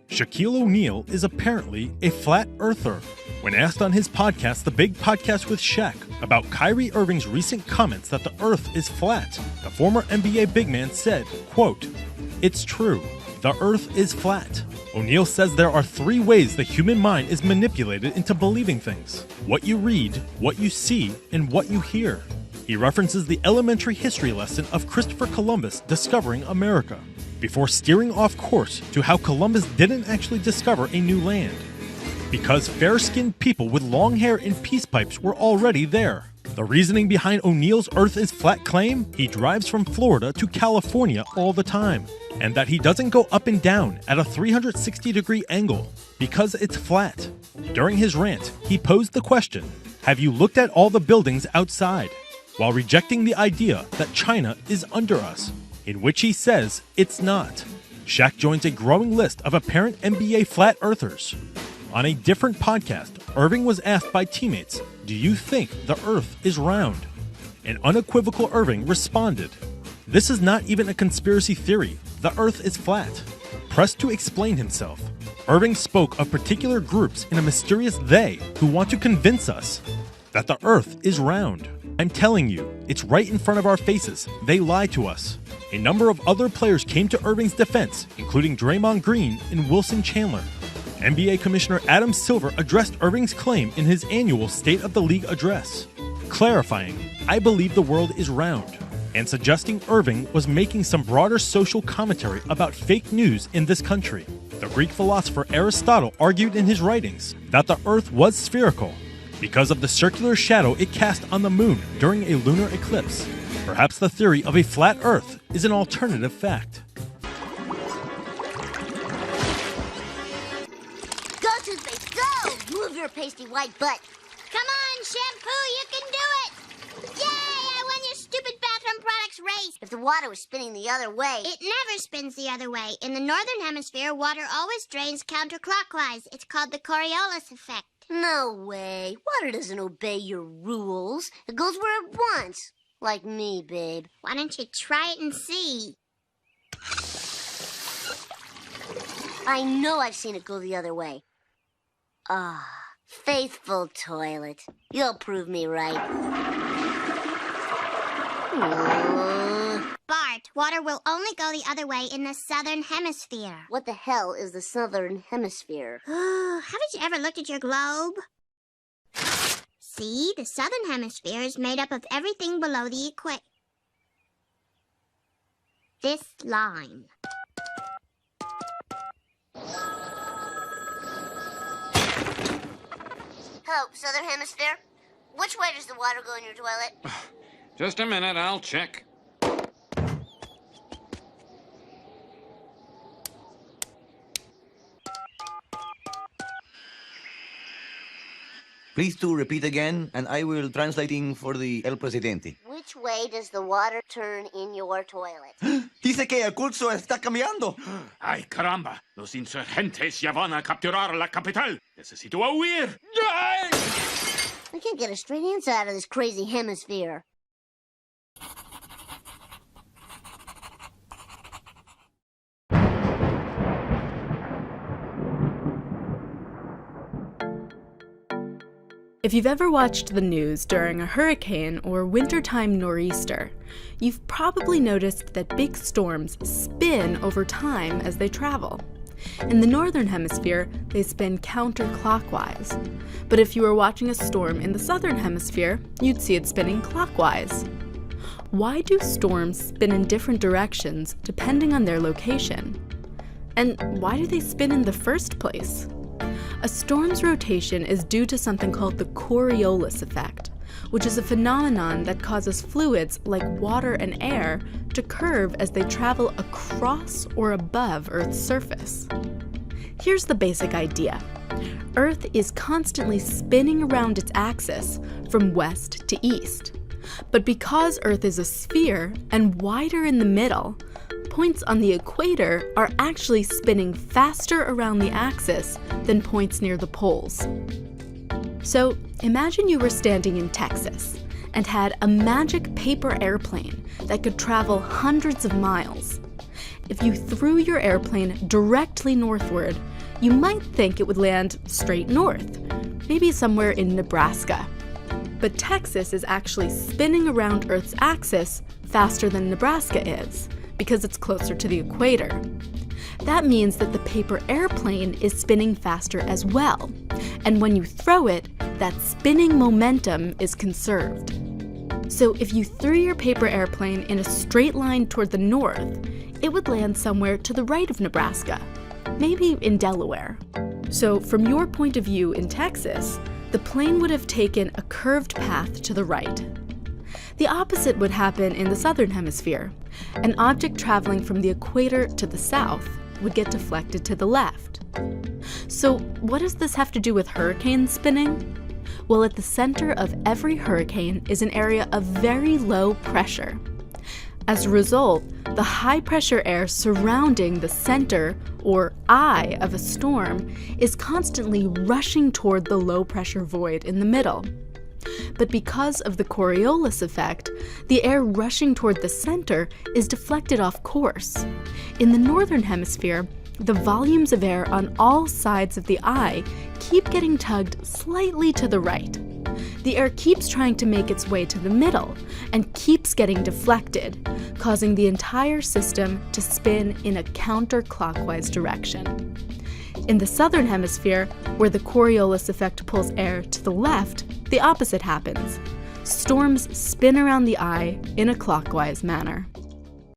Shaquille O'Neal is apparently a flat earther. When asked on his podcast, The Big Podcast with Shaq, about Kyrie Irving's recent comments that the earth is flat, the former NBA big man said, quote, "It's true. The earth is flat." O'Neal says there are 3 ways the human mind is manipulated into believing things: what you read, what you see, and what you hear. He references the elementary history lesson of Christopher Columbus discovering America, before steering off course to how Columbus didn't actually discover a new land. Because fair-skinned people with long hair and peace pipes were already there. The reasoning behind O'Neal's earth is flat claim: he drives from Florida to California all the time, and that he doesn't go up and down at a 360-degree angle because it's flat. During his rant, he posed the question, "Have you looked at all the buildings outside?" while rejecting the idea that China is under us, in which he says it's not. Shaq joins a growing list of apparent NBA flat earthers. On a different podcast, Irving was asked by teammates, "Do you think the earth is round?" An unequivocal Irving responded, "This is not even a conspiracy theory. The earth is flat." Pressed to explain himself, Irving spoke of particular groups in a mysterious they who want to convince us that the earth is round. "I'm telling you, it's right in front of our faces. They lie to us." A number of other players came to Irving's defense, including Draymond Green and Wilson Chandler. NBA Commissioner Adam Silver addressed Irving's claim in his annual State of the League address, clarifying, "I believe the world is round," and suggesting Irving was making some broader social commentary about fake news in this country. The Greek philosopher Aristotle argued in his writings that the earth was spherical because of the circular shadow it cast on the moon during a lunar eclipse. Perhaps the theory of a flat earth is an alternative fact. Go, toothpaste, go! Move your pasty white butt. Come on, shampoo, you can do it! Yay, I won your stupid bathroom products race! If the water was spinning the other way... It never spins the other way. In the northern hemisphere, water always drains counterclockwise. It's called the Coriolis effect. No way. Water doesn't obey your rules. It goes where it wants. Like me, babe. Why don't you try it and see? I know I've seen it go the other way. Ah, faithful toilet. You'll prove me right. Bart, water will only go the other way in the southern hemisphere. What the hell is the southern hemisphere? Haven't you ever looked at your globe? See, the southern hemisphere is made up of everything below the equator. This line. Hello, southern hemisphere. Which way does the water go in your toilet? Just a minute, I'll check. Please to repeat again, and I will translating for the El Presidente. Which way does the water turn in your toilet? Dice que el curso está cambiando. ¡Ay, caramba! Los insurgentes ya van a capturar la capital. Necesito huir. ¡Ay! I can't get a straight answer out of this crazy hemisphere. If you've ever watched the news during a hurricane or wintertime nor'easter, you've probably noticed that big storms spin over time as they travel. In the northern hemisphere, they spin counterclockwise. But if you were watching a storm in the southern hemisphere, you'd see it spinning clockwise. Why do storms spin in different directions depending on their location? And why do they spin in the first place? A storm's rotation is due to something called the Coriolis effect, which is a phenomenon that causes fluids like water and air to curve as they travel across or above Earth's surface. Here's the basic idea. Earth is constantly spinning around its axis from west to east. But because Earth is a sphere and wider in the middle, points on the equator are actually spinning faster around the axis than points near the poles. So imagine you were standing in Texas, and had a magic paper airplane that could travel hundreds of miles. If you threw your airplane directly northward, you might think it would land straight north, maybe somewhere in Nebraska. But Texas is actually spinning around Earth's axis faster than Nebraska is, because it's closer to the equator. That means that the paper airplane is spinning faster as well, and when you throw it, that spinning momentum is conserved. So if you threw your paper airplane in a straight line toward the north, it would land somewhere to the right of Nebraska, maybe in Delaware. So from your point of view in Texas, the plane would have taken a curved path to the right. The opposite would happen in the southern hemisphere. An object traveling from the equator to the south would get deflected to the left. So what does this have to do with hurricane spinning? Well, at the center of every hurricane is an area of very low pressure. As a result, the high-pressure air surrounding the center, or eye, of a storm is constantly rushing toward the low-pressure void in the middle. But because of the Coriolis effect, the air rushing toward the center is deflected off course. In the northern hemisphere, the volumes of air on all sides of the eye keep getting tugged slightly to the right. The air keeps trying to make its way to the middle and keeps getting deflected, causing the entire system to spin in a counterclockwise direction. In the southern hemisphere, where the Coriolis effect pulls air to the left, the opposite happens. Storms spin around the eye in a clockwise manner.